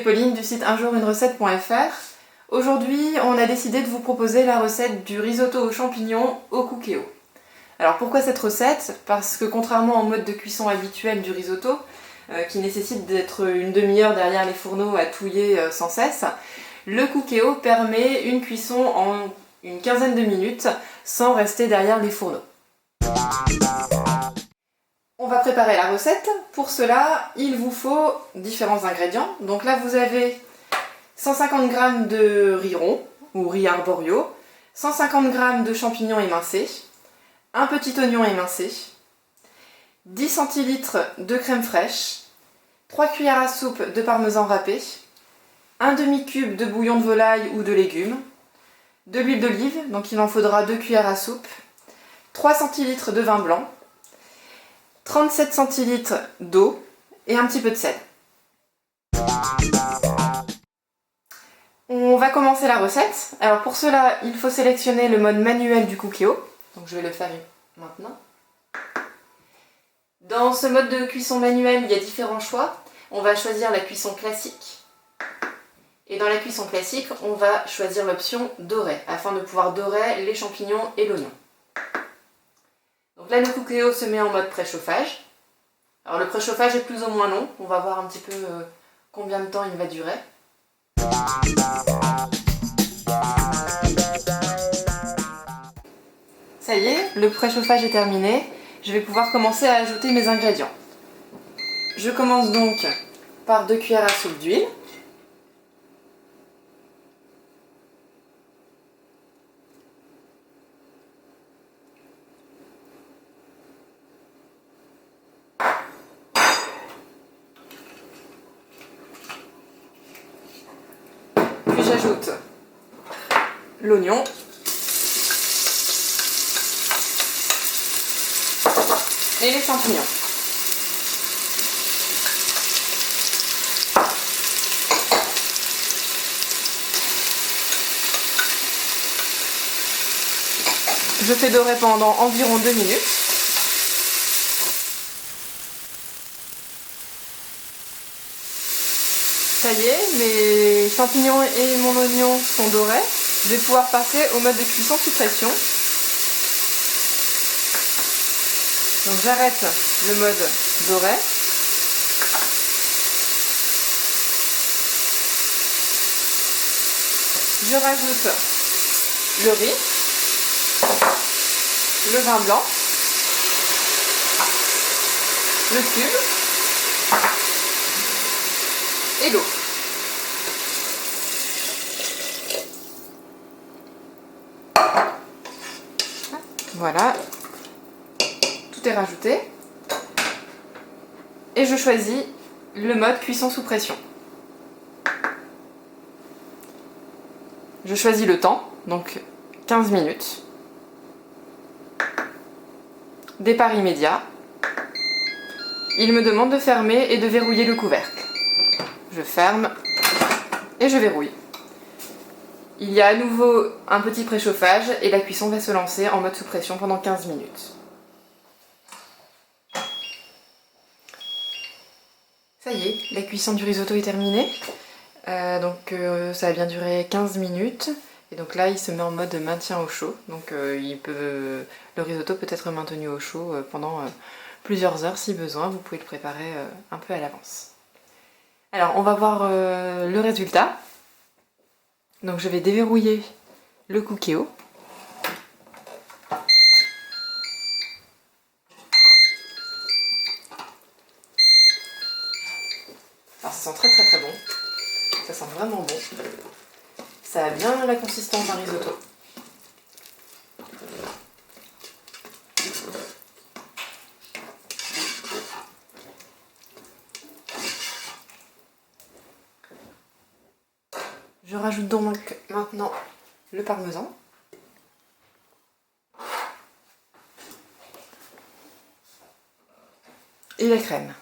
Pauline du site unjour-une-recette.fr. Aujourd'hui, on a décidé de vous proposer la recette du risotto aux champignons au cookéo. Alors pourquoi cette recette? Parce que contrairement au mode de cuisson habituel du risotto, qui nécessite d'être une demi-heure derrière les fourneaux à touiller sans cesse, le cookéo permet une cuisson en une quinzaine de minutes sans rester derrière les fourneaux. On va préparer la recette. Pour cela, il vous faut différents ingrédients. Donc là, vous avez 150 g de riz rond ou riz arborio, 150 g de champignons émincés, un petit oignon émincé, 10 centilitres de crème fraîche, 3 cuillères à soupe de parmesan râpé, un demi-cube de bouillon de volaille ou de légumes, de l'huile d'olive, donc il en faudra 2 cuillères à soupe, 3 centilitres de vin blanc, 37 centilitres d'eau et un petit peu de sel. On va commencer la recette. Alors pour cela, il faut sélectionner le mode manuel du cookéo. Donc je vais le faire maintenant. Dans ce mode de cuisson manuel, il y a différents choix. On va choisir la cuisson classique. Et dans la cuisson classique, on va choisir l'option dorée, afin de pouvoir dorer les champignons et l'oignon. Donc là, le cookéo se met en mode préchauffage. Alors le préchauffage est plus ou moins long. On va voir un petit peu combien de temps il va durer. Ça y est, le préchauffage est terminé. Je vais pouvoir commencer à ajouter mes ingrédients. Je commence donc par 2 cuillères à soupe d'huile. Puis j'ajoute l'oignon. Et les champignons. Je fais dorer pendant environ 2 minutes. Ça y est, mes champignons et mon oignon sont dorés. Je vais pouvoir passer au mode de cuisson sous pression. Donc j'arrête le mode doré. Je rajoute le riz, le vin blanc, le cube et l'eau. Voilà. Tout est rajouté et je choisis le mode cuisson sous pression. Je choisis le temps, donc 15 minutes. Départ immédiat. Il me demande de fermer et de verrouiller le couvercle. Je ferme et je verrouille. Il y a à nouveau un petit préchauffage et la cuisson va se lancer en mode sous pression pendant 15 minutes. Ça y est, la cuisson du risotto est terminée. Ça a bien duré 15 minutes. Et donc là, il se met en mode maintien au chaud. Donc le risotto peut être maintenu au chaud pendant plusieurs heures si besoin. Vous pouvez le préparer un peu à l'avance. Alors, on va voir le résultat. Donc je vais déverrouiller le cookéo. Alors ça sent très bon, ça sent vraiment bon. Ça a bien la consistance d'un risotto. Je rajoute donc maintenant le parmesan. Et la crème.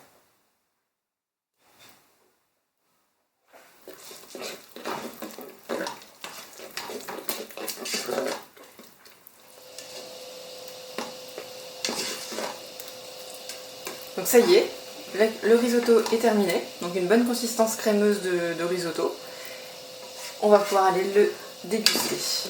Donc ça y est, le risotto est terminé, donc une bonne consistance crémeuse de risotto. On va pouvoir aller le déguster.